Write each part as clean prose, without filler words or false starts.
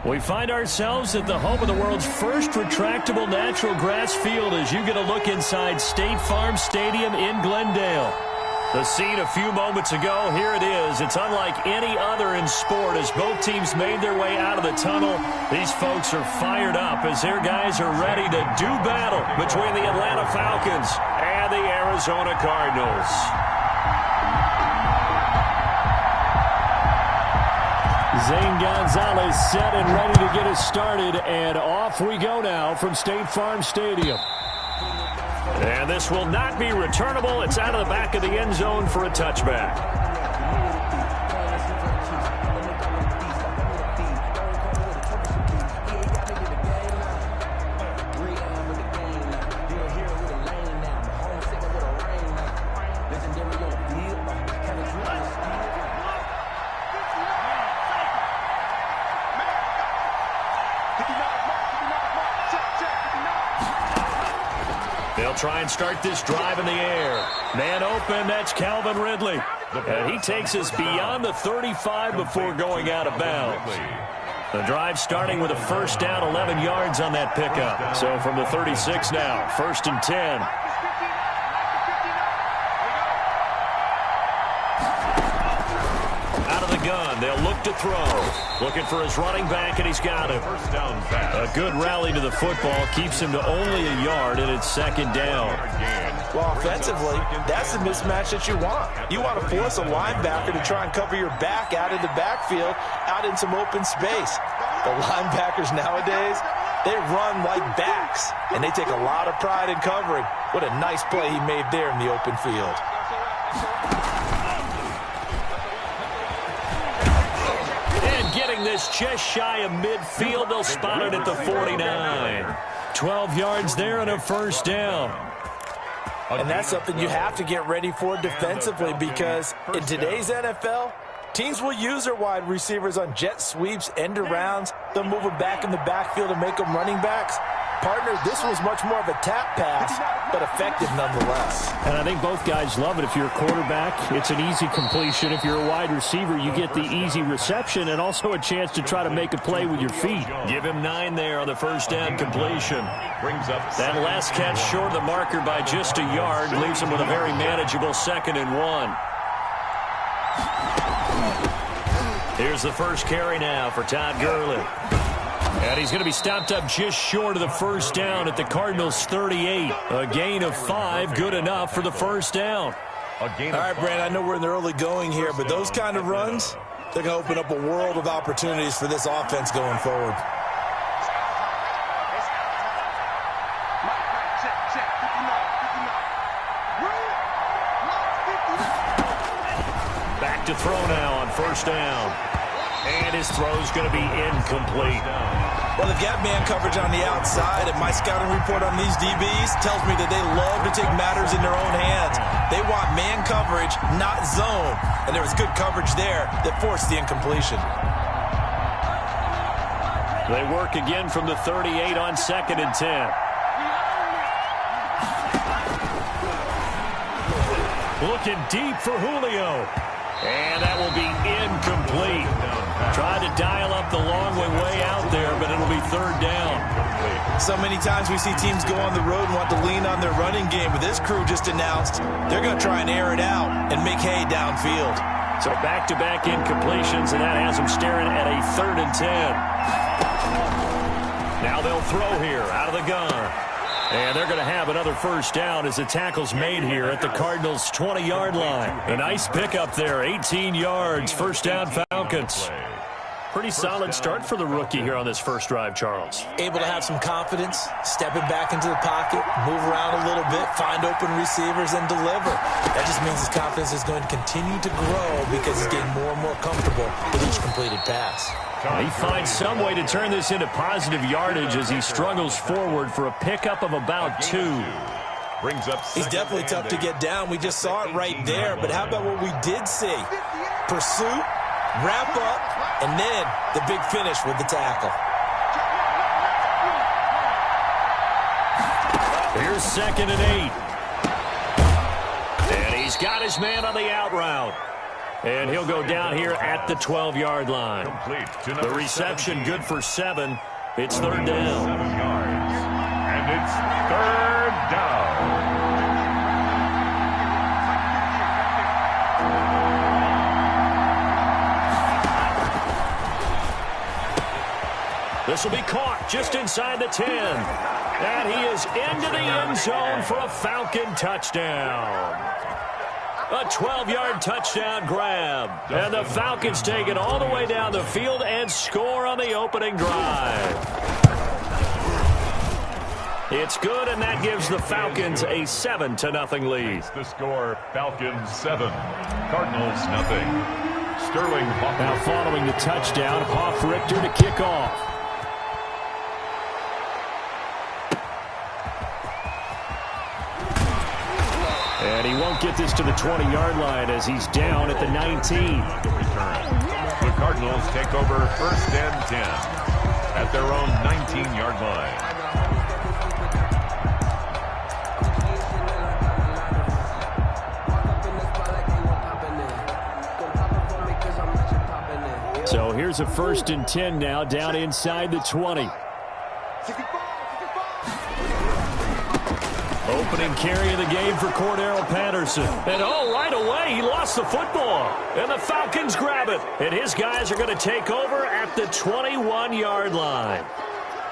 We find ourselves at the home of the world's first retractable natural grass field as you get a look inside State Farm Stadium in Glendale. The scene a few moments ago, here it is. It's unlike any other in sport as both teams made their way out of the tunnel. These folks are fired up as their guys are ready to do battle between the Atlanta Falcons and the Arizona Cardinals. Zane Gonzalez set and ready to get us started, and off we go now from State Farm Stadium. And this will not be returnable. It's out of the back of the end zone for a touchback. They'll try and start this drive in the air. Man open, that's Calvin Ridley. And he takes us beyond the 35 before going out of bounds. The drive starting with a first down, 11 yards on that pickup. So from the 36 now, 1st and 10. Out of the gun, they'll look to throw. Looking for his running back, and he's got him. A good rally to the football keeps him to only a yard, and it's 2nd down. Well, offensively, that's the mismatch that you want. You want to force a linebacker to try and cover your back out in the backfield, out in some open space. The linebackers nowadays, they run like backs, and they take a lot of pride in covering. What a nice play he made there in the open field. Getting this just shy of midfield, they'll spot it at the 49. 12 yards there and a first down. And that's something you have to get ready for defensively because in today's NFL, teams will use their wide receivers on jet sweeps, end arounds. They'll move them back in the backfield and make them running backs. Partner, this was much more of a tap pass, but effective nonetheless. And I think both guys love it. If you're a quarterback, it's an easy completion. If you're a wide receiver, you get the easy reception and also a chance to try to make a play with your feet. Give him 9 there on the first down completion. That last catch short of the marker by just a yard leaves him with a very manageable 2nd and 1. Here's the first carry now for Todd Gurley. And he's going to be stopped up just short of the first down at the Cardinals' 38. A gain of 5, good enough for the first down. All right, Brand, I know we're in the early going here, but those kind of runs, they're going to open up a world of opportunities for this offense going forward. Back to throw now on first down. And his throw's going to be incomplete. Well, they've got man coverage on the outside, and my scouting report on these DBs tells me that they love to take matters in their own hands. They want man coverage, not zone. And there was good coverage there that forced the incompletion. They work again from the 38 on 2nd and 10. Looking deep for Julio. And that will be incomplete. Tried to dial up the long way out there, but it'll be 3rd down. So many times we see teams go on the road and want to lean on their running game, but this crew just announced they're going to try and air it out and make hay downfield. So back-to-back incompletions, and that has them staring at a 3rd and 10. Now they'll throw here out of the gun. And they're going to have another first down as the tackle's made here at the Cardinals' 20-yard line. A nice pickup there, 18 yards, first down Falcons. Pretty solid start for the rookie here on this first drive, Charles. Able to have some confidence, stepping back into the pocket, move around a little bit, find open receivers, and deliver. That just means his confidence is going to continue to grow because he's getting more and more comfortable with each completed pass. He finds some way to turn this into positive yardage as he struggles forward for a pickup of about 2. He's definitely tough to get down. We just saw it right there. But how about what we did see? Pursuit, wrap up, and then the big finish with the tackle. Here's 2nd and 8. And he's got his man on the out route. And he'll go down here at the 12-yard line. The reception good for 7. It's third down. 7 yards. And it's third down. This will be caught just inside the 10. And he is into the end zone for a Falcon touchdown. A 12-yard touchdown grab. And the Falcons take it all the way down the field and score on the opening drive. It's good, and that gives the Falcons a 7-0 lead. The score, Falcons 7, Cardinals nothing. Sterling Hoff. Now following the touchdown, Hoff-Richter to kick off. And he won't get this to the 20-yard line as he's down at the 19. The Cardinals take over first and 10 at their own 19-yard line. So here's a first and 10 now down inside the 20. Opening carry of the game for Cordero Patterson. And right away, he lost the football. And the Falcons grab it. And his guys are going to take over at the 21-yard line.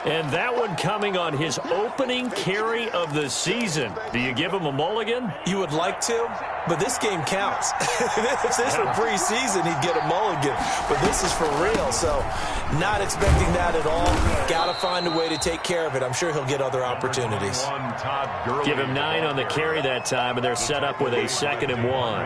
And that one coming on his opening carry of the season. Do you give him a mulligan? You would like to, but this game counts. If this were preseason, he'd get a mulligan. But this is for real, so not expecting that at all. Got to find a way to take care of it. I'm sure he'll get other opportunities. Give him 9 on the carry that time, and they're set up with a 2nd and 1.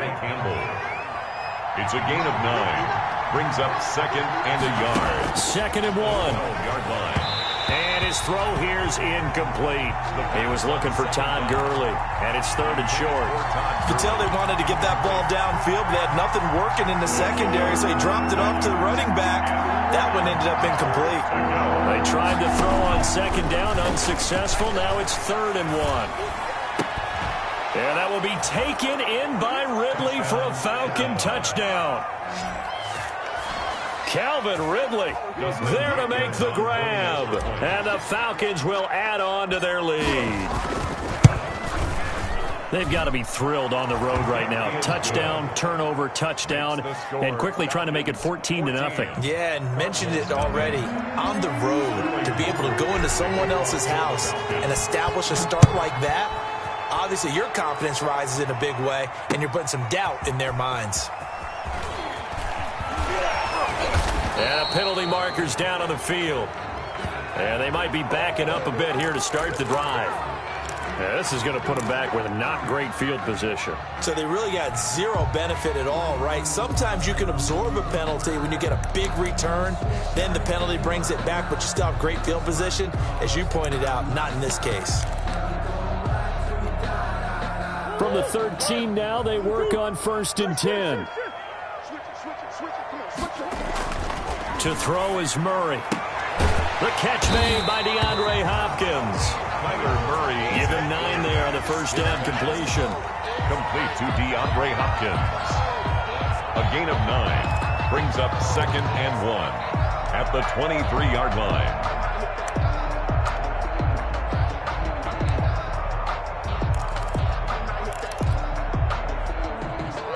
It's a gain of 9. Brings up 2nd and a yard. 2nd and 1. 12-yard line. And his throw here's incomplete. He was looking for Todd Gurley, and it's 3rd and short. You could tell they wanted to get that ball downfield, but they had nothing working in the secondary, so he dropped it off to the running back. That one ended up incomplete. They tried to throw on 2nd down, unsuccessful. Now it's 3rd and 1. And that will be taken in by Ridley for a Falcon touchdown. Calvin Ridley there to make the grab. And the Falcons will add on to their lead. They've got to be thrilled on the road right now. Touchdown, turnover, touchdown, and quickly trying to make it 14-0. Yeah, and mentioned it already. On the road, to be able to go into someone else's house and establish a start like that, obviously your confidence rises in a big way, and you're putting some doubt in their minds. And a penalty marker's down on the field. And they might be backing up a bit here to start the drive. Yeah, this is going to put them back with a not great field position. So they really got zero benefit at all, right? Sometimes you can absorb a penalty when you get a big return. Then the penalty brings it back, but you still have great field position. As you pointed out, not in this case. From the 13 now, they work on 1st and 10. To throw is Murray. The catch made by DeAndre Hopkins. Murray. Give him 9 there on the first down completion. Complete to DeAndre Hopkins. A gain of 9. Brings up 2nd and 1 at the 23-yard line.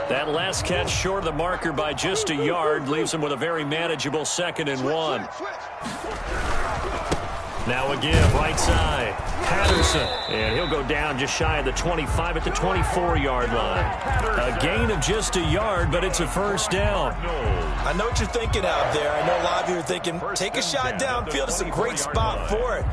That last catch short of the marker by just a yard leaves him with a very manageable 2nd and 1. Now a give, right side. Patterson, and he'll go down just shy of the 25 at the 24-yard line. A gain of just a yard, but it's a first down. I know what you're thinking out there. I know a lot of you are thinking, take a shot downfield. It's a great spot for it.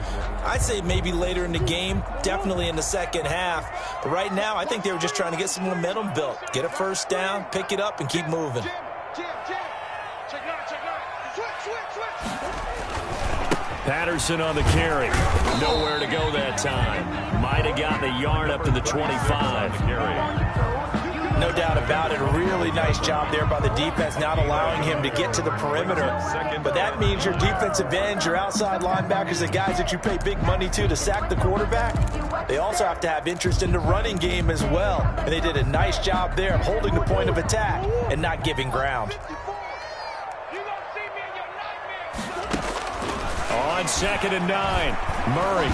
I'd say maybe later in the game, definitely in the second half. But right now, I think they were just trying to get some momentum built. Get a first down, pick it up, and keep moving. Patterson on the carry. Nowhere to go that time. Might have gotten a yard up to the 25. No doubt about it. A really nice job there by the defense, not allowing him to get to the perimeter. But that means your defensive ends, your outside linebackers, the guys that you pay big money to sack the quarterback, they also have to have interest in the running game as well. And they did a nice job there of holding the point of attack and not giving ground. On 2nd and 9, Murray.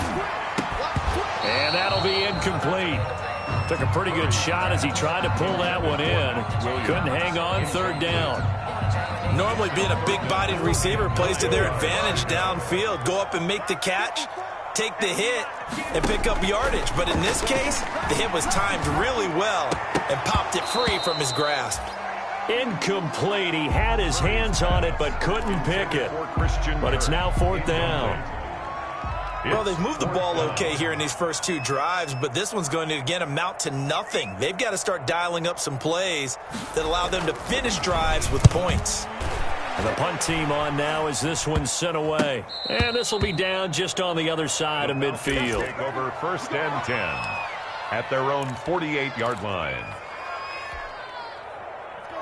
And that'll be incomplete. Took a pretty good shot as he tried to pull that one in. Couldn't hang on 3rd down. Normally being a big-bodied receiver plays to their advantage downfield. Go up and make the catch, take the hit, and pick up yardage. But in this case, the hit was timed really well and popped it free from his grasp. Incomplete. He had his hands on it but couldn't pick it. But it's now 4th down. Well, they've moved the ball okay here in these first 2 drives, but this one's going to, again, amount to nothing. They've got to start dialing up some plays that allow them to finish drives with points. And the punt team on now as this one's sent away. And this will be down just on the other side of midfield. Take over 1st and 10 at their own 48-yard line.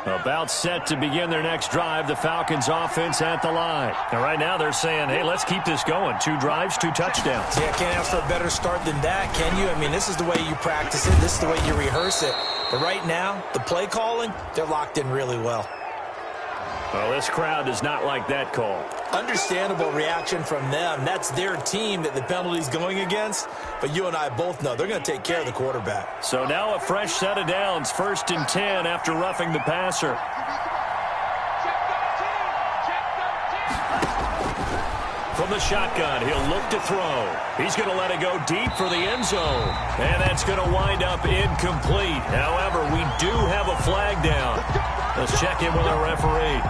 About set to begin their next drive, the Falcons offense at the line. And right now they're saying, hey, let's keep this going. 2 drives, 2 touchdowns. Yeah, can't ask for a better start than that, can you? I mean, this is the way you practice it. This is the way you rehearse it. But right now, the play calling, they're locked in really well. Well, this crowd does not like that call. Understandable reaction from them. That's their team that the penalty's going against. But you and I both know they're going to take care of the quarterback. So now a fresh set of downs. 1st and 10 after roughing the passer. From the shotgun, he'll look to throw. He's going to let it go deep for the end zone. And that's going to wind up incomplete. However, we do have a flag down. Let's check in with our referee.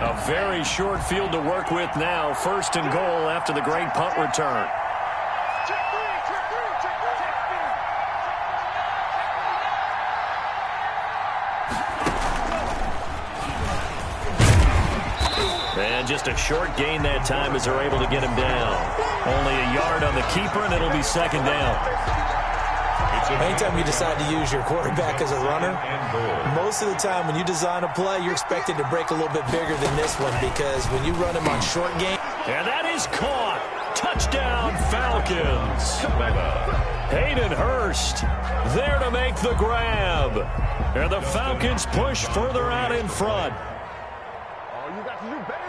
A very short field to work with now. 1st and goal after the great punt return. And just a short gain that time as they're able to get him down. Only a yard on the keeper, and it'll be 2nd down. Anytime you decide to use your quarterback as a runner, most of the time when you design a play, you're expected to break a little bit bigger than this one, because when you run him on short game. And that is caught. Touchdown, Falcons. Hayden Hurst there to make the grab. And the Falcons push further out in front.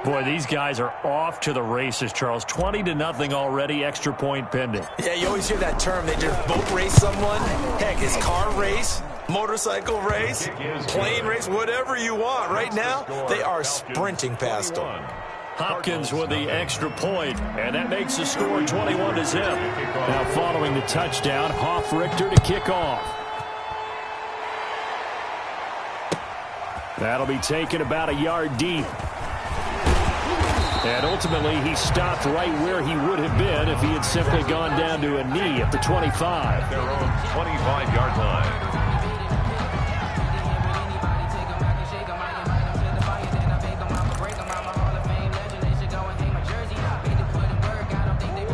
Boy, these guys are off to the races, Charles. 20-0 already, extra point pending. Yeah, you always hear that term. They just boat race someone. Heck, it's car race, motorcycle race, plane race, whatever you want. Right now, they are sprinting past them. Hopkins with the extra point, and that makes the score 21-0. Now following the touchdown, Hoff-Richter to kick off. That'll be taken about a yard deep. And ultimately, he stopped right where he would have been if he had simply gone down to a knee at the 25. Their own 25-yard line.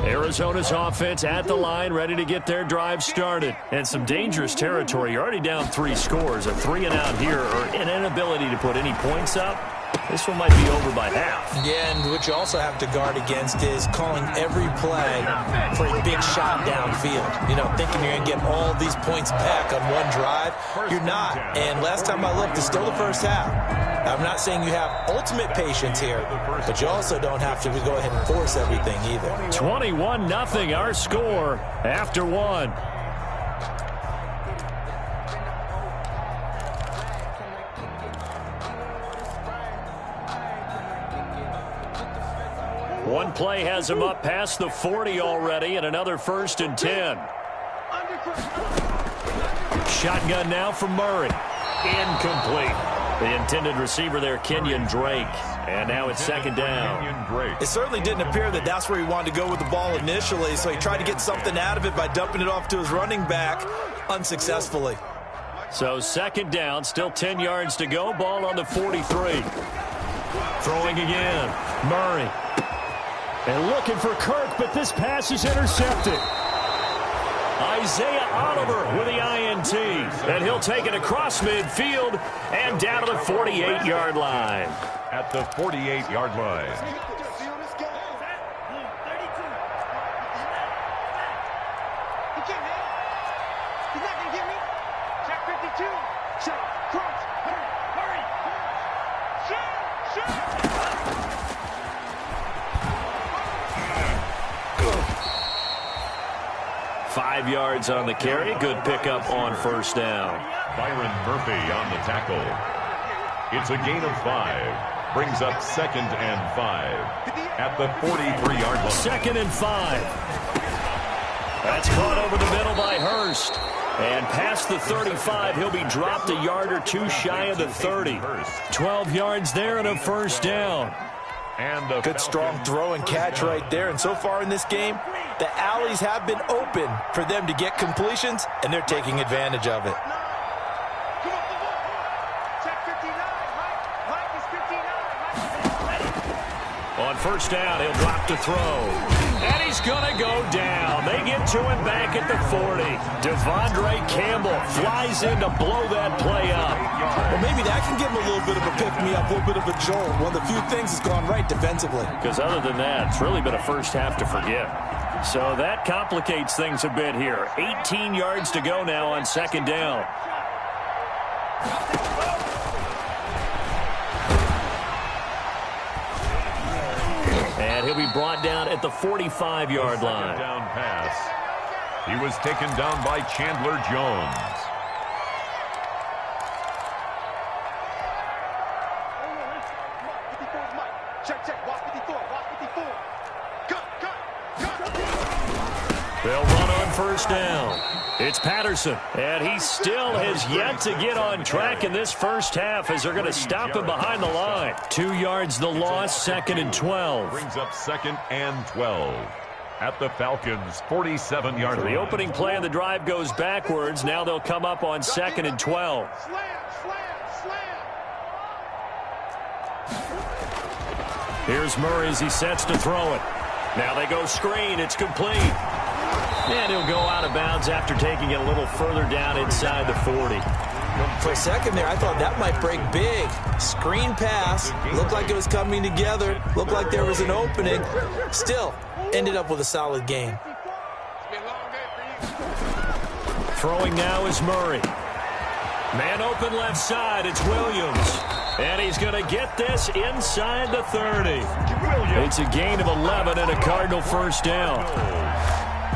Arizona's offense at the line, ready to get their drive started. And some dangerous territory. You're already down 3 scores. A 3 and out here, or an inability to put any points up. This one might be over by half. Yeah, and what you also have to guard against is calling every play for a big shot downfield. You know, thinking you're going to get all these points back on one drive. You're not. And last time I looked, it's still the first half. I'm not saying you have ultimate patience here, but you also don't have to go ahead and force everything either. 21-0 our score after 1. One play has him up past the 40 already, and another 1st and 10. Shotgun now from Murray. Incomplete. The intended receiver there, Kenyon Drake. And now it's 2nd down. It certainly didn't appear that that's where he wanted to go with the ball initially, so he tried to get something out of it by dumping it off to his running back unsuccessfully. So 2nd down, still 10 yards to go. Ball on the 43. Throwing again. Murray. And looking for Kirk, but this pass is intercepted. Isaiah Oliver with the INT. And he'll take it across midfield and down to the 48-yard line. At the 48-yard line. He's not going to get me. Check 52. Check. Cross. Hurry. Shoot. 5 yards on the carry. Good pickup on first down. Byron Murphy on the tackle. It's a gain of 5. Brings up 2nd and 5 at the 43-yard line. 2nd and 5. That's caught over the middle by Hurst. And past the 35, he'll be dropped a yard or two shy of the 30. 12 yards there and a first down. And a good strong throw and catch right there. And so far in this game, the alleys have been open for them to get completions, and they're taking advantage of it. On first down, he'll drop to throw. And he's going to go down. They get to him back at the 40. Devondre Campbell flies in to blow that play up. Well, maybe that can give him a little bit of a pick-me-up, a little bit of a jolt. One of the few things that's gone right defensively. Because other than that, it's really been a first half to forget. So that complicates things a bit here. 18 yards to go now on 2nd down. And he'll be brought down at the 45-yard line. Down pass. He was taken down by Chandler Jones. They'll run on first down. It's Patterson, and he still has yet to get on track in this first half as they're going to stop him behind the line. 2 yards the loss, 2nd and 12. Brings up 2nd and 12 at the Falcons' 47-yard line. The opening play of the drive goes backwards. Now they'll come up on 2nd and 12. Here's Murray as he sets to throw it. Now they go screen. It's complete. And he'll go out of bounds after taking it a little further down inside the 40. For a second there, I thought that might break big. Screen pass. Looked like it was coming together. Looked like there was an opening. Still, ended up with a solid game. Throwing now is Murray. Man open left side. It's Williams. And he's going to get this inside the 30. It's a gain of 11 and a Cardinal first down.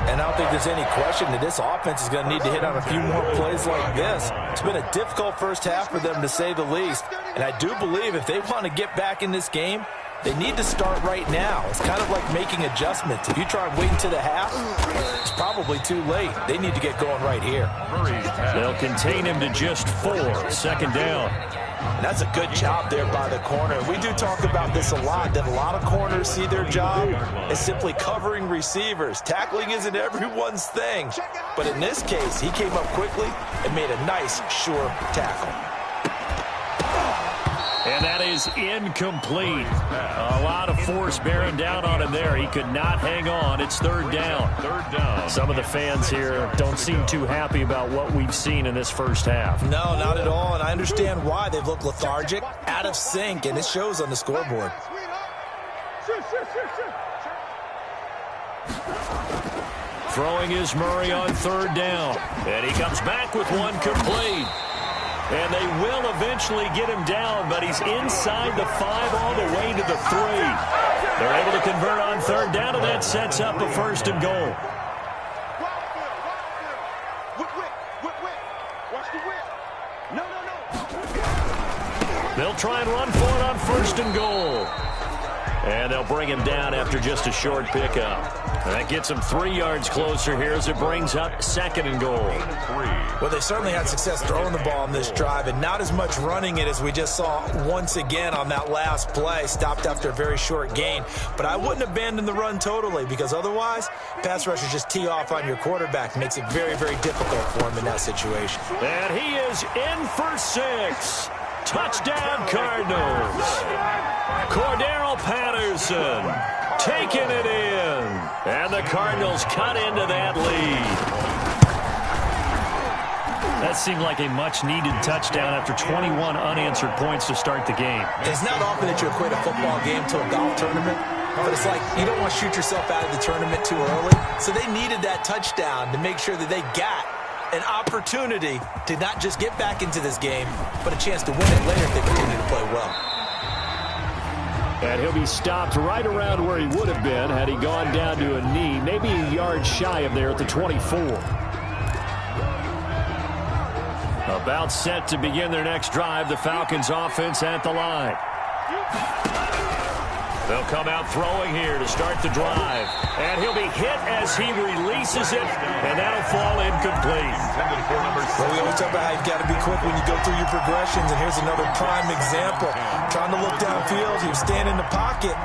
And I don't think there's any question that this offense is going to need to hit on a few more plays like this. It's been a difficult first half for them, to say the least. And I do believe if they want to get back in this game, they need to start right now. It's kind of like making adjustments. If you try and wait until the half, it's probably too late. They need to get going right here. They'll contain him to just 4. 2nd down. And that's a good job there by the corner. We do talk about this a lot, that a lot of corners see their job as simply covering receivers. Tackling isn't everyone's thing. But in this case, he came up quickly and made a nice, sure tackle. And that is incomplete. A lot of force bearing down on him there. He could not hang on. It's 3rd down. 3rd down. Some of the fans here don't seem too happy about what we've seen in this first half. No, not at all. And I understand why. They've looked lethargic, out of sync, and it shows on the scoreboard. Throwing is Murray on 3rd down. And he comes back with one complete. And they will eventually get him down, but he's inside the 5 all the way to the 3. They're able to convert on 3rd down, and that sets up a 1st and goal. They'll try and run for it on 1st and goal. And they'll bring him down after just a short pickup. And that gets him 3 yards closer here as it brings up 2nd and goal. Well, they certainly had success throwing the ball on this drive, and not as much running it as we just saw once again on that last play. Stopped after a very short gain. But I wouldn't abandon the run totally, because otherwise, pass rushers just tee off on your quarterback. Makes it very, very difficult for him in that situation. And he is in for 6. Touchdown, Cardinals. Cordero Patterson taking it in. And the Cardinals cut into that lead. That seemed like a much-needed touchdown after 21 unanswered points to start the game. It's not often that you equate a football game to a golf tournament, but it's like you don't want to shoot yourself out of the tournament too early. So they needed that touchdown to make sure that they got an opportunity to not just get back into this game, but a chance to win it later if they continue to play well. And he'll be stopped right around where he would have been had he gone down to a knee, maybe a yard shy of there at the 24. About set to begin their next drive, the Falcons offense at the line. They'll come out throwing here to start the drive. And he'll be hit as he releases it, and that'll fall incomplete. Well, we always talk about how you've got to be quick when you go through your progressions, and here's another prime example. Trying to look downfield, he was standing in the pocket,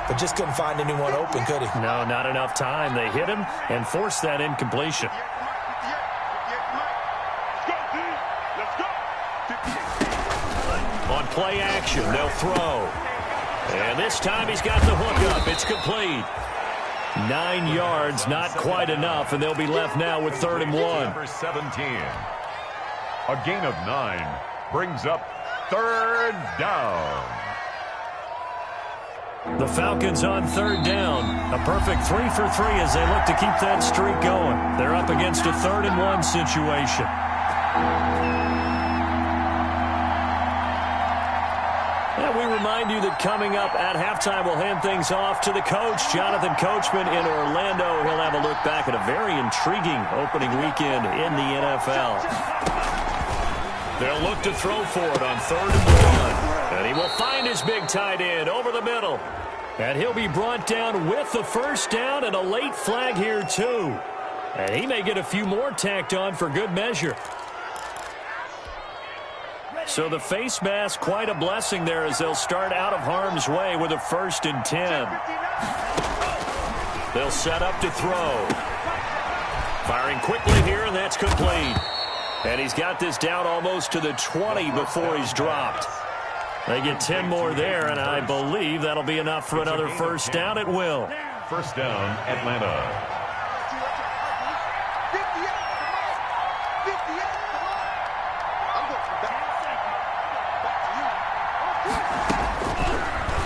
but just couldn't find anyone open, could he? No, not enough time. They hit him and forced that incompletion. On play action, they'll throw. And this time he's got the hook up. It's complete. 9 yards, not quite enough, and they'll be left now with 3rd and 1. Number 17. A gain of 9 brings up 3rd down. The Falcons on 3rd down. A perfect 3 for 3 as they look to keep that streak going. They're up against a 3rd and 1 situation. And we remind you that coming up at halftime, we'll hand things off to the coach, Jonathan Coachman in Orlando. He'll have a look back at a very intriguing opening weekend in the NFL. They'll look to throw for it on 3rd and 1. And he will find his big tight end over the middle. And he'll be brought down with the first down and a late flag here, too. And he may get a few more tacked on for good measure. So the face mask, quite a blessing there as they'll start out of harm's way with a 1st and 10. They'll set up to throw. Firing quickly here, and that's complete. And he's got this down almost to the 20 before he's dropped. They get 10 more there, and I believe that'll be enough for another first down at will. First down, Atlanta.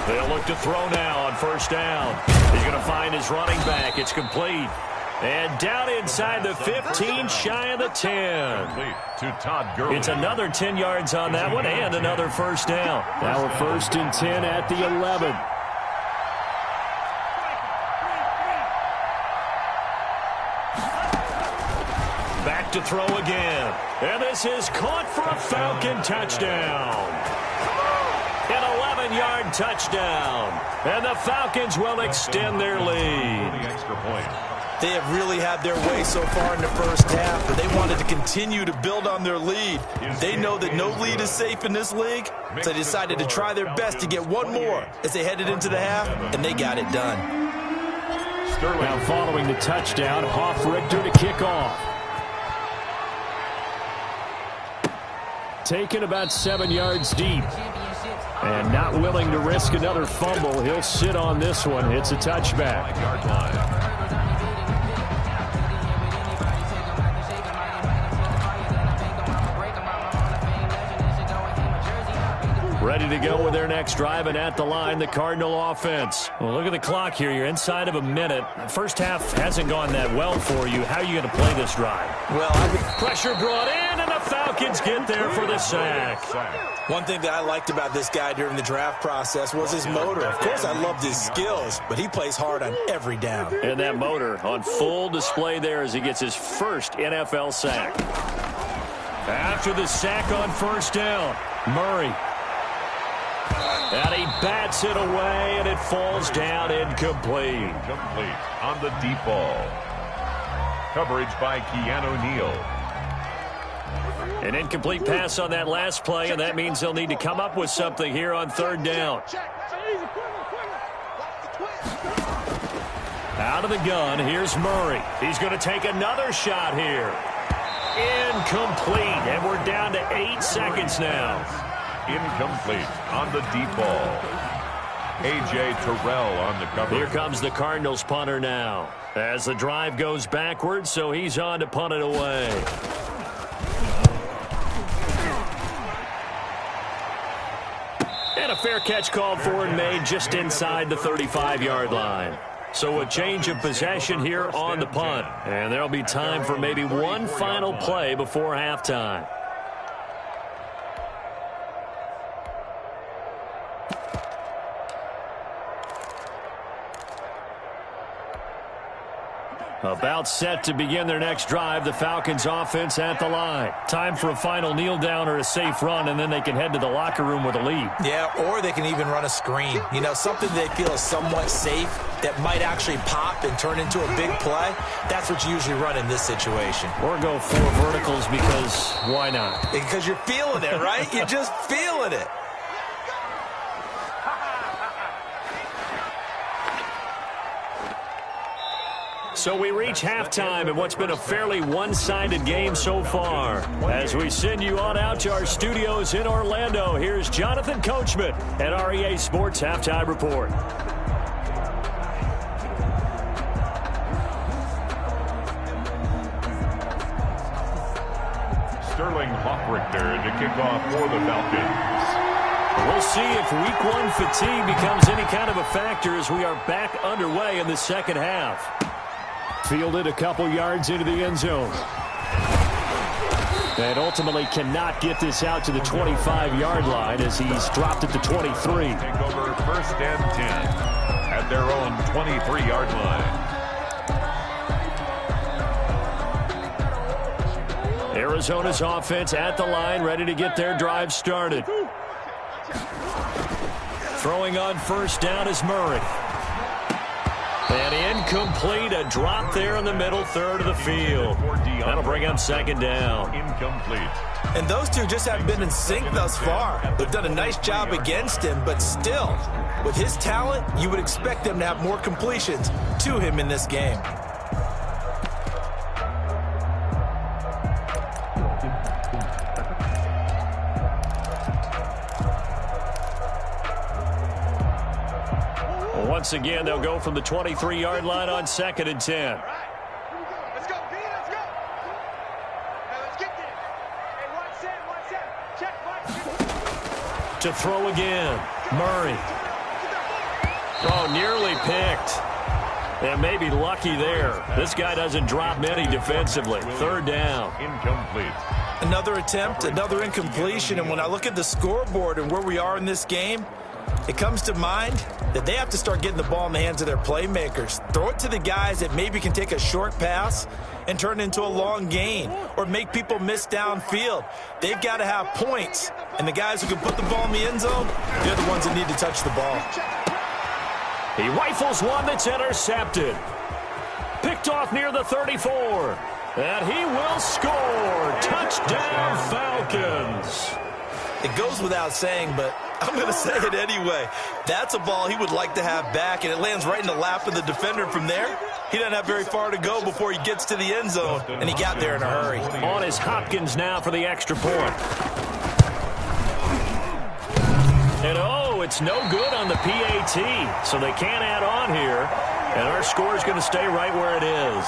They'll look to throw now on 1st down. He's going to find his running back. It's complete. And down inside the 15, shy of the 10. To Todd Gurley. It's another 10 yards on that one and another first down. Now we're 1st and 10 at the 11. Back to throw again. And this is caught for a Falcon touchdown. An 11-yard touchdown. And the Falcons will extend their lead. The extra point. They have really had their way so far in the first half, but they wanted to continue to build on their lead. They know that no lead is safe in this league, so they decided to try their best to get one more as they headed into the half, and they got it done. Now following the touchdown, Hoff-Richter to kick off. Taken about 7 yards deep. And not willing to risk another fumble. He'll sit on this one. It's a touchback. Yard line. Ready to go with their next drive, and at the line, the Cardinal offense. Well, look at the clock here. You're inside of a minute. First half hasn't gone that well for you. How are you going to play this drive? Well, pressure brought in, and the Falcons get there for the sack. One thing that I liked about this guy during the draft process was his motor. Of course, I loved his skills, but he plays hard on every down. And that motor on full display there as he gets his first NFL sack. After the sack on 1st down, Murray. And he bats it away, and it falls down incomplete. Incomplete on the deep ball. Coverage by Keanu Neal. An incomplete pass on that last play, and that means they'll need to come up with something here on 3rd down. Out of the gun, here's Murray. He's going to take another shot here. Incomplete, and we're down to 8 seconds now. incomplete on the deep ball. A.J. Terrell on the cover. Here comes the Cardinals punter now. As the drive goes backwards, so he's on to punt it away. And a fair catch called for and made just inside the 35-yard line. So a change of possession here on the punt. And there'll be time for maybe one final play before halftime. About set to begin their next drive, the Falcons offense at the line. Time for a final kneel down or a safe run, and then they can head to the locker room with a lead. Yeah, or they can even run a screen. You know, something they feel is somewhat safe that might actually pop and turn into a big play. That's what you usually run in this situation. Or go 4 verticals because why not? Because you're feeling it, right? You're just feeling it. So we reach halftime in what's been a fairly one-sided game so far. As we send you on out to our studios in Orlando, here's Jonathan Coachman at REA Sports Halftime Report. Sterling Hoffrichter to kick off for the Falcons. We'll see if week 1 fatigue becomes any kind of a factor as we are back underway in the second half. Fielded a couple yards into the end zone. And ultimately cannot get this out to the 25-yard line as he's dropped it to 23. Take over 1st and 10 at their own 23-yard line. Arizona's offense at the line, ready to get their drive started. Throwing on 1st down is Murray. And incomplete, a drop there in the middle third of the field. That'll bring up 2nd down. Incomplete. And those two just haven't been in sync thus far. They've done a nice job against him, but still, with his talent, you would expect them to have more completions to him in this game. Once again, they'll go from the 23-yard line on 2nd and 10. All right. Here we go. Let's go, B. Let's go. Now let's get this. Hey, 1 set. Check. To throw again. Murray. Oh, nearly picked. And maybe lucky there. This guy doesn't drop many defensively. 3rd down. Incomplete. Another attempt, another incompletion, and when I look at the scoreboard and where we are in this game, it comes to mind that they have to start getting the ball in the hands of their playmakers. Throw it to the guys that maybe can take a short pass and turn it into a long gain or make people miss downfield. They've got to have points, and the guys who can put the ball in the end zone, they're the ones that need to touch the ball. He rifles one that's intercepted. Picked off near the 34. And he will score. Touchdown, Falcons. It goes without saying, but I'm going to say it anyway. That's a ball he would like to have back, and it lands right in the lap of the defender from there. He doesn't have very far to go before he gets to the end zone, and he got there in a hurry. On is Hopkins now for the extra point. And oh, it's no good on the PAT, so they can't add on here, and our score is going to stay right where it is.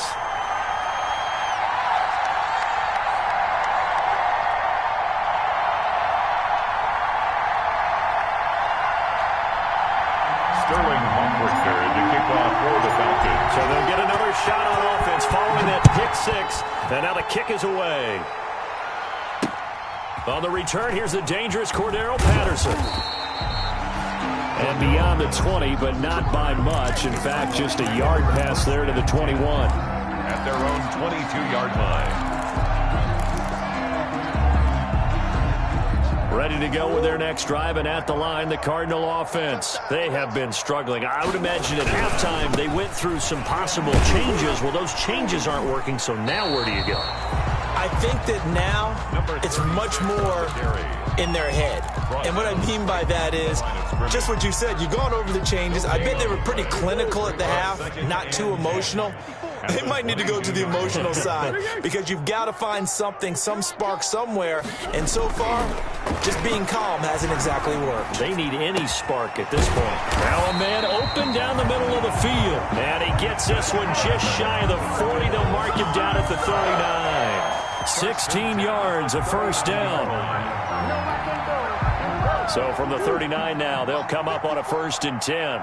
So they'll get another shot on offense following that pick 6. And now the kick is away. On the return, here's the dangerous Cordero Patterson. And beyond the 20, but not by much. In fact, just a yard pass there to the 21. At their own 22-yard line. Ready to go with their next drive, and at the line, the Cardinal offense. They have been struggling. I would imagine at halftime they went through some possible changes. Well, those changes aren't working, so now where do you go? I think that now it's much more in their head. And what I mean by that is just what you said. You've gone over the changes. I bet they were pretty clinical at the half, not too emotional. They might need to go to the emotional side because you've got to find something, some spark somewhere. And so far, Just being calm hasn't exactly worked. They need any spark at this point. Now a man open down the middle of the field. And he gets this one just shy of the 40. They'll mark him down at the 39. 16 yards, a first down. So from the 39 now, they'll come up on a 1st and 10.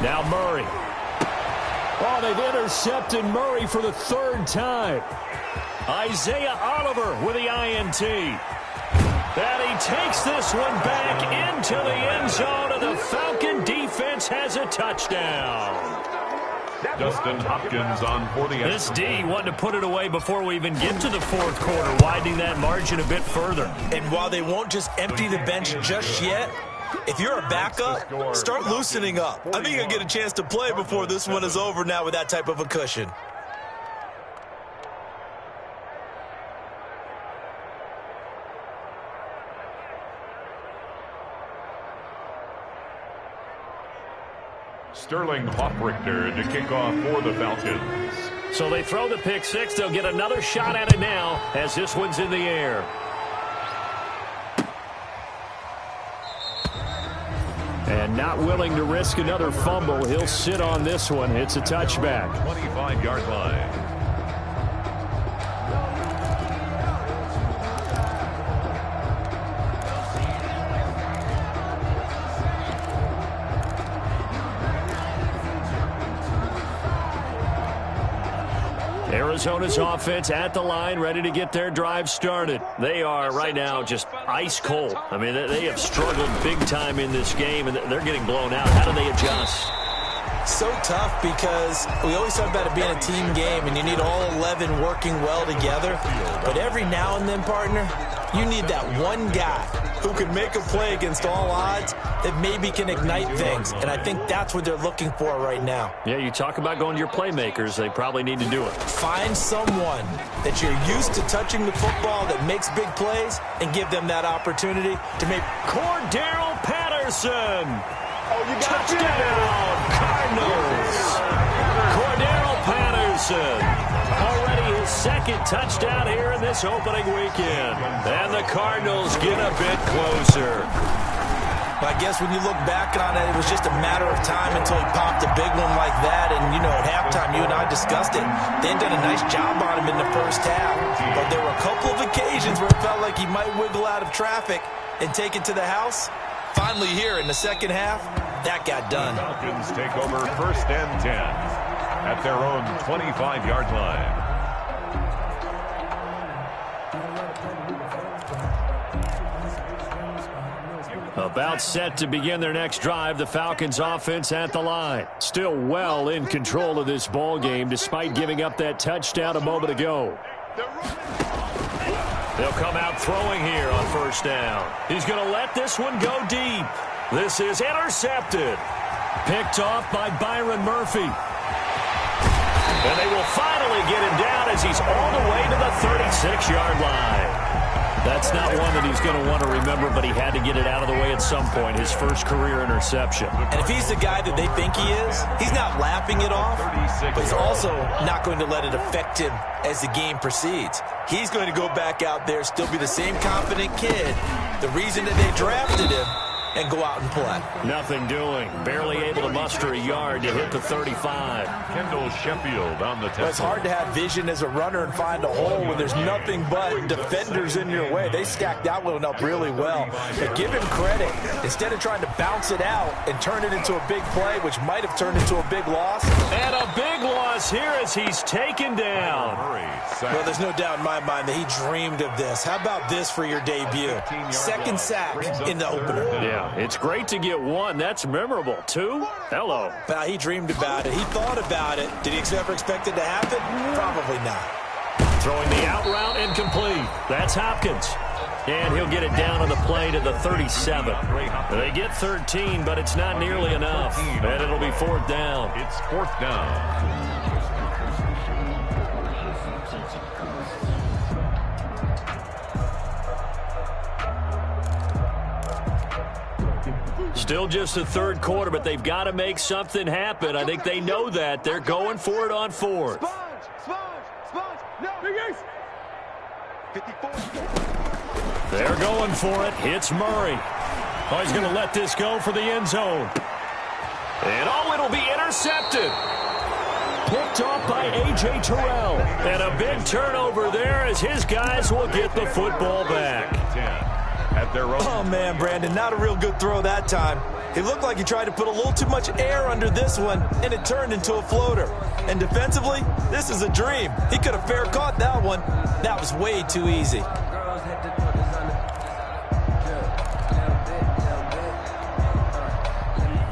Now Murray. Oh, they've intercepted Murray for the 3rd time. Isaiah Oliver with the INT. And he takes this one back into the end zone, and the Falcon defense has a touchdown. Dustin Hopkins on for the This D wanted to put it away before we even get to the 4th quarter, widening that margin a bit further. And while they won't just empty the bench just yet, if you're a backup, start loosening up. I think you'll get a chance to play before this one is over now with that type of a cushion. Sterling Hoffrichter to kick off for the Falcons. So they throw the pick 6. They'll get another shot at it now as this one's in the air. And not willing to risk another fumble. He'll sit on this one. It's a touchback. 25-yard line. Arizona's offense at the line, ready to get their drive started. They are right now just ice cold. I mean, they have struggled big time in this game, and they're getting blown out. How do they adjust? So tough because we always talk about it being a team game, and you need all 11 working well together. But every now and then, partner, you need that one guy who can make a play against all odds that maybe can ignite things. And I think that's what they're looking for right now. Yeah, you talk about going to your playmakers. They probably need to do it. Find someone that you're used to touching the football that makes big plays and give them that opportunity to make. Cordero Patterson. Touchdown, Cardinals. Cordero Patterson. Already his 2nd touchdown here in this opening weekend. And the Cardinals get a bit closer. I guess when you look back on it, it was just a matter of time until he popped a big one like that. And, you know, at halftime, you and I discussed it. They had done a nice job on him in the 1st half. But there were a couple of occasions where it felt like he might wiggle out of traffic and take it to the house. Finally here in the 2nd half, that got done. Falcons take over 1st and 10 at their own 25-yard line. About set to begin their next drive, the Falcons offense at the line. Still well in control of this ball game despite giving up that touchdown a moment ago. They'll come out throwing here on 1st down. He's going to let this one go deep. This is intercepted. Picked off by Byron Murphy. And they will finally get him down as he's all the way to the 36-yard line. That's not one that he's going to want to remember, but he had to get it out of the way at some point, his first career interception. And if he's the guy that they think he is, he's not laughing it off, but he's also not going to let it affect him as the game proceeds. He's going to go back out there, still be the same confident kid, the reason that they drafted him, and go out and play. Nothing doing. Barely able to muster a yard to hit the 35. Kendall Sheffield on the Well, it's hard to have vision as a runner and find a hole when there's nothing but defenders in your way. They stacked that one up really well. But give him credit. Instead of trying to bounce it out and turn it into a big play, which might have turned into a big loss. And a big loss here as he's taken down. Well, there's no doubt in my mind that he dreamed of this. How about this for your debut? 2nd sack in the opener. Yeah, it's great to get 1. That's memorable. 2? Hello. He dreamed about it. He thought about it. Did he ever expect it to happen? Probably not. Throwing the out route incomplete. That's Hopkins. And he'll get it down on the play to the 37. They get 13, but it's not nearly enough. And it'll be 4th down. It's 4th down. Still just the 3rd quarter, but they've got to make something happen. I think they know that. They're going for it on 4th. Sponge, no. Big Ace. They're going for it. It's Murray. Oh, he's going to let this go for the end zone. And oh, it'll be intercepted. Picked off by A.J. Terrell. And a big turnover there as his guys will get the football back. At their own. Oh, man, Brandon, not a real good throw that time. It looked like he tried to put a little too much air under this one, and it turned into a floater. And defensively, this is a dream. He could have fair caught that one. That was way too easy.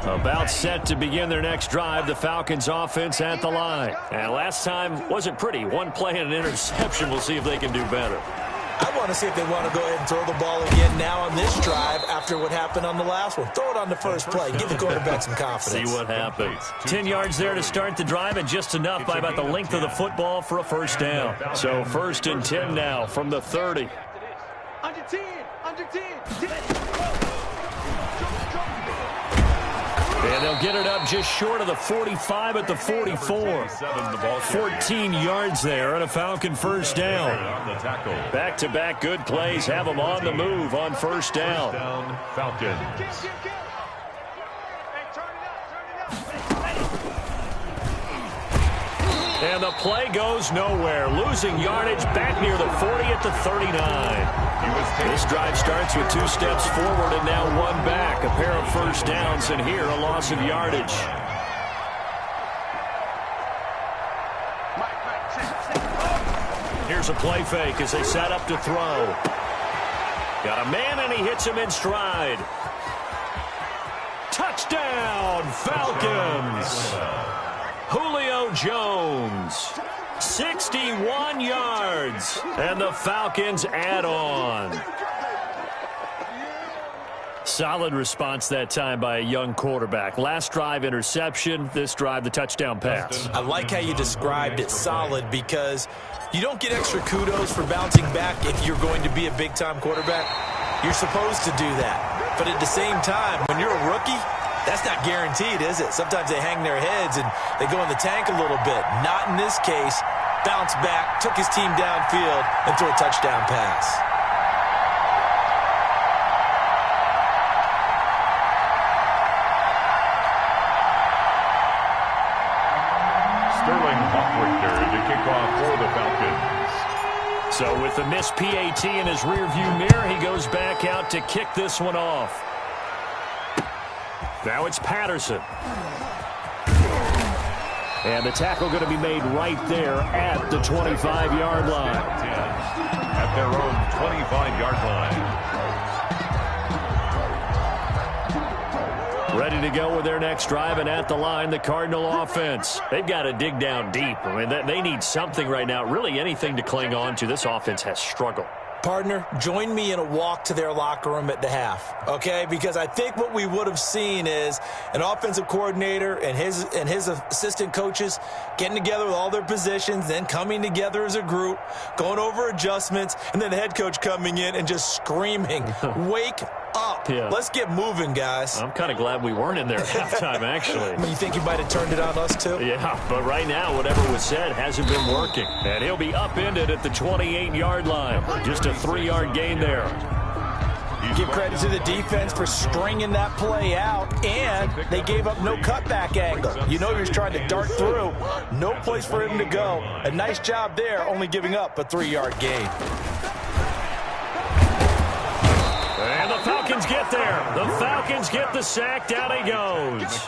About set to begin their next drive, the Falcons offense at the line. And last time wasn't pretty. One play and an interception. We'll see if they can do better. I want to see if they want to go ahead and throw the ball again now on this drive after what happened on the last one. Throw it on the first play. Give the quarterback some confidence. See what happens. 10 yards there to start the drive and just enough by about the length of the football for a first down. So 1st and 10 now from the 30. Under 10, under 10, 10. And they'll get it up just short of the 45 at the 44. 14 yards there and a Falcon first down. Back-to-back good plays have them on the move on first down. Falcons. And the play goes nowhere. Losing yardage back near the 40 at the 39. This drive starts with 2 steps forward and now 1 back. A pair of first downs and here a loss of yardage. Here's a play fake as they set up to throw. Got a man and he hits him in stride. Touchdown, Falcons! Julio Jones, 61 yards, and the Falcons add on. Solid response that time by a young quarterback. Last drive, interception. This drive, the touchdown pass. I like how you described it, solid, because you don't get extra kudos for bouncing back if you're going to be a big-time quarterback. You're supposed to do that. But at the same time, when you're a rookie, that's not guaranteed, is it? Sometimes they hang their heads and they go in the tank a little bit. Not in this case. Bounce back, took his team downfield, and threw a touchdown pass. Sterling Hawkwrichter to kick off for the Falcons. So with the missed PAT in his rearview mirror, he goes back out to kick this one off. Now it's Patterson. And the tackle going to be made right there at the 25-yard line. At their own 25-yard line. Ready to go with their next drive, and at the line, the Cardinal offense. They've got to dig down deep. I mean, they need something right now, really anything to cling on to. This offense has struggled. Partner, join me in a walk to their locker room at the half, okay? Because I think what we would have seen is an offensive coordinator and his assistant coaches getting together with all their positions, then coming together as a group, going over adjustments, and then the head coach coming in and just screaming, wake up. Yeah. Let's get moving, guys. I'm kind of glad we weren't in there at halftime, actually. I mean, you think you might have turned it on us, too? Yeah, but right now, whatever was said hasn't been working. And he'll be upended at the 28-yard line. Just a 3-yard gain there. Give credit to the defense for stringing that play out, and they gave up no cutback angle. You know he was trying to dart through. No place for him to go. A nice job there, only giving up a 3-yard gain. And the Falcons get there. The Falcons get the sack. Down he goes.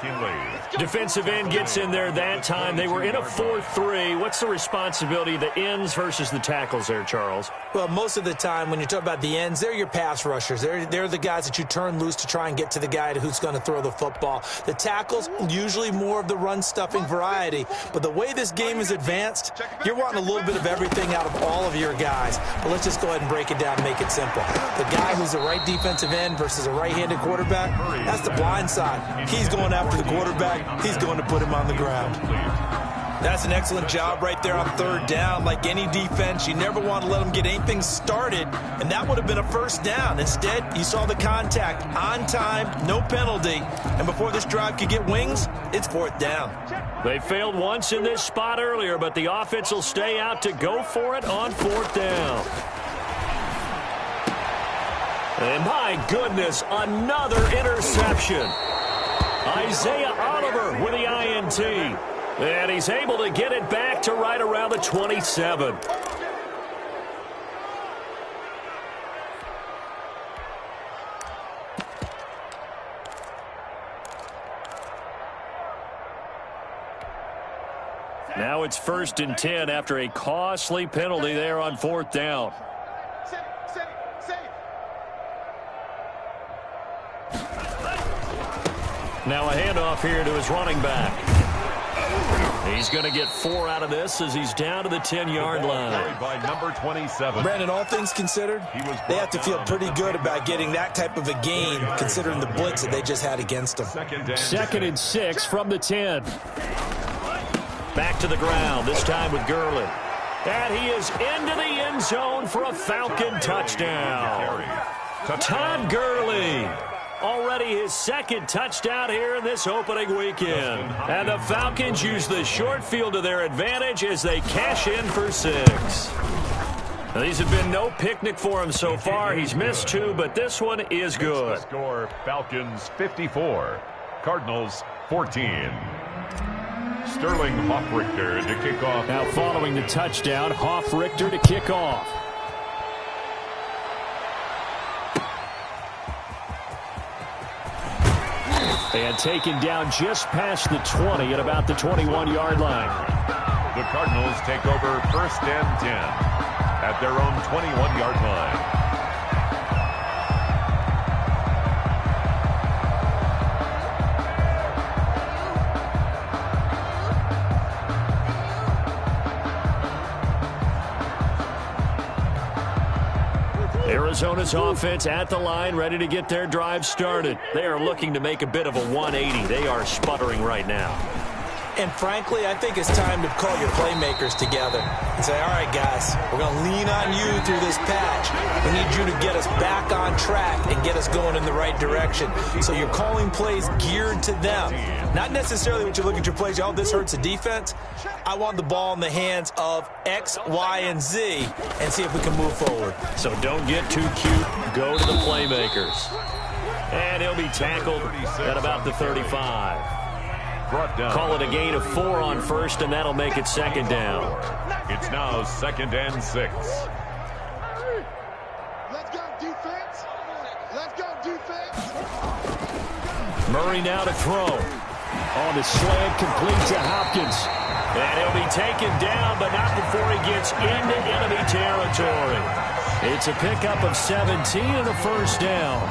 Defensive end gets in there that time. They were in a 4-3. What's the responsibility of the ends versus the tackles there, Charles? Well, most of the time when you talk about the ends, they're your pass rushers. They're the guys that you turn loose to try and get to the guy who's going to throw the football. The tackles, usually more of the run-stuffing variety. But the way this game is advanced, you're wanting a little bit of everything out of all of your guys. But let's just go ahead and break it down and make it simple. The guy who's the right defensive end versus a right-handed quarterback, that's the blind side. He's going after the quarterback. He's going to put him on the ground. That's an excellent job right there on 3rd down. Like any defense, you never want to let them get anything started, and that would have been a first down. Instead, you saw the contact on time, no penalty, and before this drive could get wings, it's 4th down. They failed once in this spot earlier, but the offense will stay out to go for it on 4th down. And my goodness, another interception. Isaiah Oliver with the INT. And he's able to get it back to right around the 27. Now it's 1st and 10 after a costly penalty there on 4th down. Now a handoff here to his running back. He's going to get 4 out of this as he's down to the 10-yard line. By number 27. Brandon, all things considered, they have to feel pretty good about getting that type of a gain, considering the blitz that they just had against them. 2nd and 6 from the 10. Back to the ground, this time with Gurley. And he is into the end zone for a Falcon touchdown. Todd Gurley. Already his 2nd touchdown here in this opening weekend. And the Falcons use the short field to their advantage as they cash in for 6. Now, these have been no picnic for him so far. He's missed 2, but this one is good. Score, Falcons 54, Cardinals 14. Sterling Hoffrichter to kick off. Now following the touchdown, Hoffrichter to kick off. And taken down just past the 20 at about the 21-yard line. The Cardinals take over 1st and 10 at their own 21-yard line. Arizona's offense at the line, ready to get their drive started. They are looking to make a bit of a 180. They are sputtering right now. And frankly, I think it's time to call your playmakers together and say, all right, guys, we're going to lean on you through this patch. We need you to get us back on track and get us going in the right direction. So you're calling plays geared to them. Not necessarily when you look at your plays, oh, this hurts the defense. I want the ball in the hands of X, Y, and Z and see if we can move forward. So don't get too cute. Go to the playmakers. And he'll be tackled at about the 35. Call it a gain of 4 on 1st, and that'll make it 2nd down. It's now 2nd and 6. Let's go, defense. Let's go, defense. Murray now to throw. On the slant, complete to Hopkins. And he'll be taken down, but not before he gets into enemy territory. It's a pickup of 17 and a 1st down.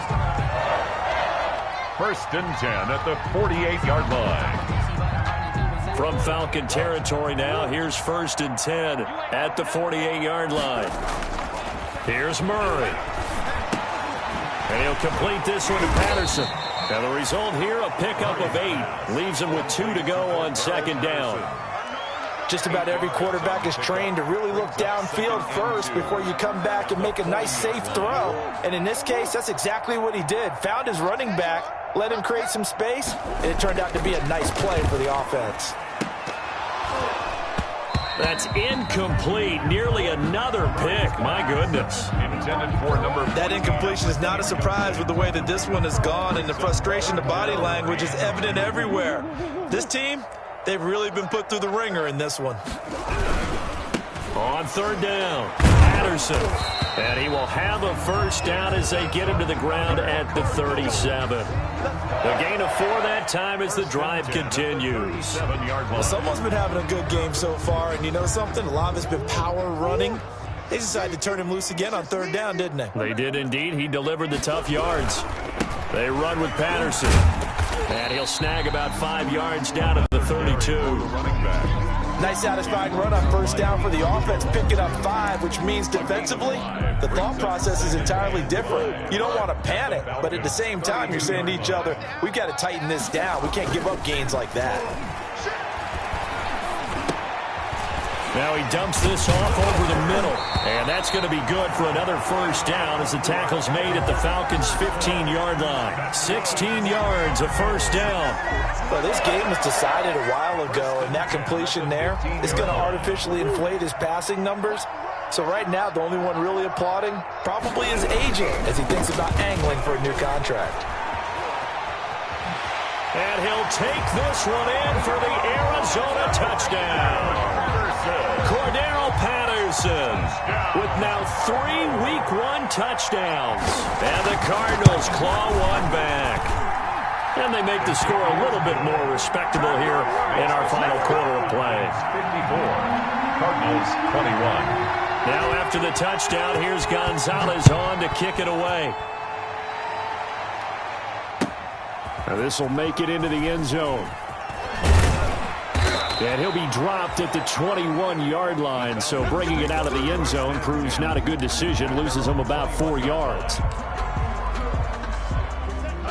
1st and 10 at the 48-yard line. From Falcon territory now, here's 1st and 10 at the 48-yard line. Here's Murray. And he'll complete this one to Patterson. Now the result here, a pickup of 8. Leaves him with 2 to go on 2nd down. Just about every quarterback is trained to really look downfield first before you come back and make a nice, safe throw. And in this case, that's exactly what he did. Found his running back, let him create some space, and it turned out to be a nice play for the offense. That's incomplete. Nearly another pick. My goodness. Intended for number. That incompletion is not a surprise with the way that this one has gone, and the frustration, the body language is evident everywhere. This team, they've really been put through the ringer in this one. On 3rd down, Patterson. And he will have a 1st down as they get him to the ground at the 37. The gain of 4 that time as the drive continues. Well, someone's been having a good game so far, and you know something? A lot of it's been power running. They decided to turn him loose again on 3rd down, didn't they? They did indeed. He delivered the tough yards. They run with Patterson. And he'll snag about 5 yards down to the 32. Nice satisfying run on 1st down for the offense, picking up 5, which means defensively, the thought process is entirely different. You don't want to panic, but at the same time, you're saying to each other, we've got to tighten this down. We can't give up gains like that. Now he dumps this off over the middle. And that's going to be good for another 1st down as the tackle's made at the Falcons' 15-yard line. 16 yards, a 1st down. Well, this game was decided a while ago, and that completion there is going to artificially inflate his passing numbers. So right now, the only one really applauding probably is agent as he thinks about angling for a new contract. And he'll take this one in for the Arizona touchdown. Cordero Patterson with now 3 Week 1 touchdowns. And the Cardinals claw one back. And they make the score a little bit more respectable here in our final quarter of play. 54, Cardinals 21. Now after the touchdown, here's Gonzalez on to kick it away. Now this will make it into the end zone. And he'll be dropped at the 21-yard line, so bringing it out of the end zone proves not a good decision, loses him about 4 yards.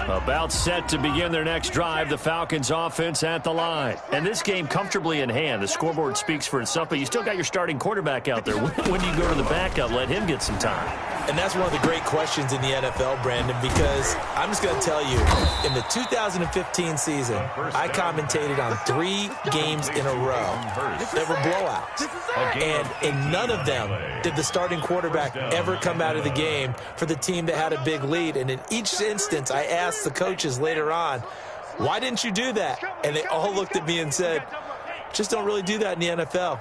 About set to begin their next drive, the Falcons offense at the line. And this game comfortably in hand. The scoreboard speaks for itself, but you still got your starting quarterback out there. When do you go to the backup, let him get some time? And that's one of the great questions in the NFL, Brandon, because I'm just going to tell you, in the 2015 season, I commentated on 3 games in a row that were blowouts. And in none of them did the starting quarterback ever come out of the game for the team that had a big lead. And in each instance, I asked the coaches later on, why didn't you do that? And they all looked at me and said, just don't really do that in the NFL.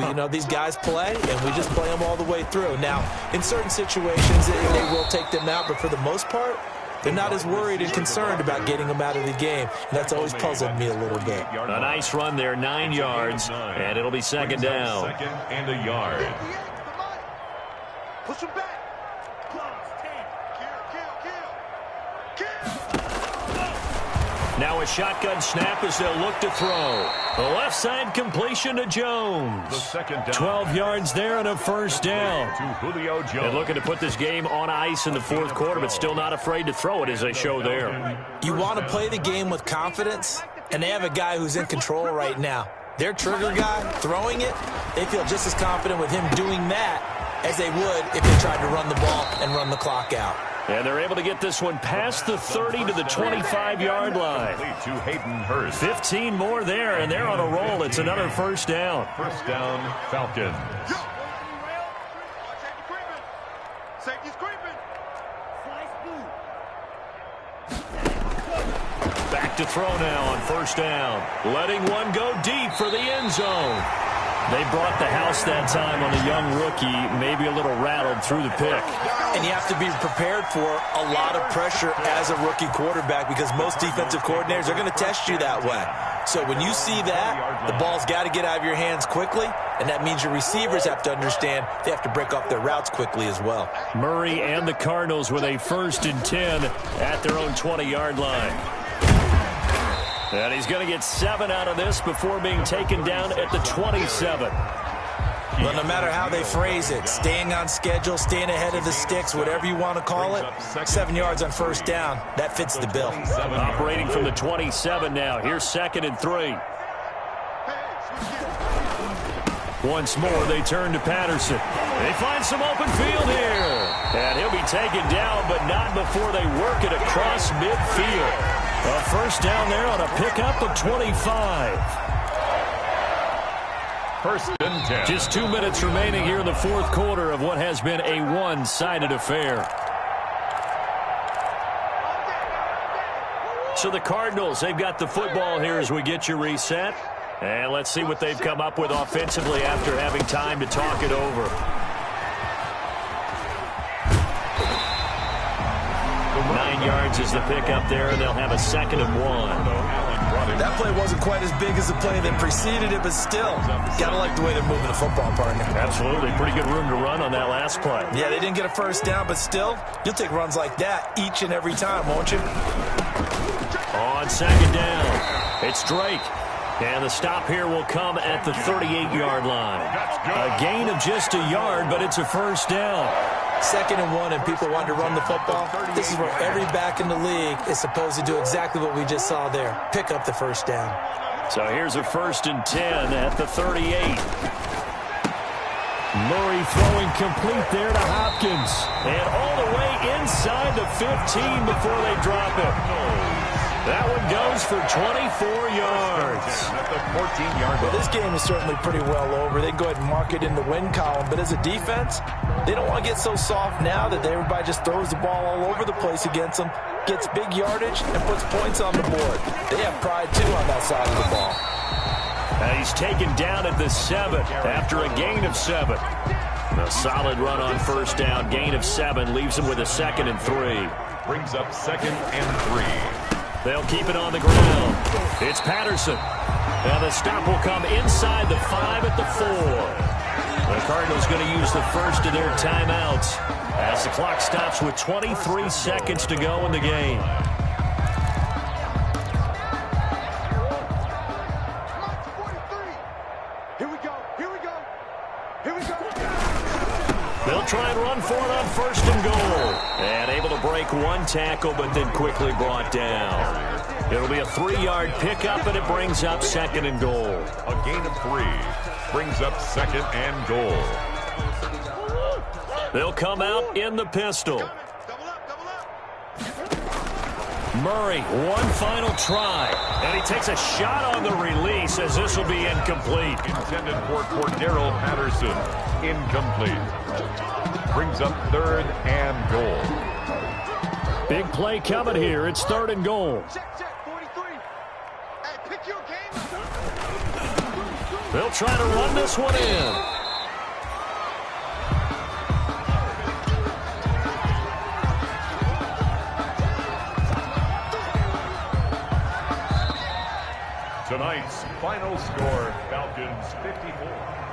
You know, these guys play, and we just play them all the way through. Now, in certain situations, they will take them out, but for the most part, they're not as worried and concerned about getting them out of the game. And that's always puzzled me a little bit. A nice run there, 9 yards, and it'll be second down. Second and a yard. Push him back. Now a shotgun snap as they'll look to throw. The left side completion to Jones. The second down. 12 yards there and a first down. To Julio Jones. And looking to put this game on ice in the fourth quarter, but still not afraid to throw it as they show there. You want to play the game with confidence, and they have a guy who's in control right now. Their trigger guy throwing it, they feel just as confident with him doing that as they would if they tried to run the ball and run the clock out. And they're able to get this one past the 30 to the 25-yard line. To Hayden Hurst. 15 more there, and they're on a roll. It's another first down. First down, Falcons. Safety's creeping. Back to throw now on first down. Letting one go deep for the end zone. They brought the house that time on a young rookie, maybe a little rattled through the pick. And you have to be prepared for a lot of pressure as a rookie quarterback because most defensive coordinators are going to test you that way. So when you see that, the ball's got to get out of your hands quickly, and that means your receivers have to understand they have to break off their routes quickly as well. Murray and the Cardinals with a 1st and 10 at their own 20-yard line. And he's going to get 7 out of this before being taken down at the 27. But no matter how they phrase it, staying on schedule, staying ahead of the sticks, whatever you want to call it, 7 yards on first down, that fits the bill. Operating from the 27 now. Here's 2nd and 3. Once more, they turn to Patterson. They find some open field here. And he'll be taken down, but not before they work it across midfield. A first down there on a pickup of 25. First and 10. Just 2 minutes remaining here in the fourth quarter of what has been a one-sided affair. So the Cardinals, they've got the football here as we get you reset. And let's see what they've come up with offensively after having time to talk it over. 9 yards is the pickup there, and they'll have a 2nd and 1. That play wasn't quite as big as the play that preceded it, but still, gotta like the way they're moving the football, partner. Absolutely. Pretty good room to run on that last play. Yeah, they didn't get a first down, but still, you'll take runs like that each and every time, won't you? On 2nd down, it's Drake. And the stop here will come at the 38-yard line. A gain of just a yard, but it's a first down. 2nd and 1, and people want to run the football. This is where every back in the league is supposed to do exactly what we just saw there. Pick up the first down. So here's a 1st and 10 at the 38. Murray throwing complete there to Hopkins. And all the way inside the 15 before they drop it. That one goes for 24 yards. At the 14-yard Well, line. this game is certainly pretty well over. They can go ahead and mark it in the win column. But as a defense, they don't want to get so soft now that everybody just throws the ball all over the place against them, gets big yardage, and puts points on the board. They have pride, too, on that side of the ball. He's taken down at the 7 after a gain of 7. A solid run on first down. Gain of 7 leaves him with a 2nd and 3. Brings up 2nd and 3. They'll keep it on the ground. It's Patterson. And the stop will come inside the 5 at the 4. The Cardinals going to use the first of their timeouts as the clock stops with 23 seconds to go in the game. They'll try and run for it on 1st and goal. And able to break one tackle, but then quickly brought down. It'll be a 3-yard pickup, and it brings up 2nd and goal. A gain of 3 brings up 2nd and goal. They'll come out in the pistol. Murray, one final try. And he takes a shot on the release as this will be incomplete. Intended for Cordero Patterson. Incomplete. Brings up 3rd and goal. Big play coming here. It's 3rd and goal. Check, 43. Hey, pick your game. They'll try to run this one in. Tonight's final score, Falcons 54.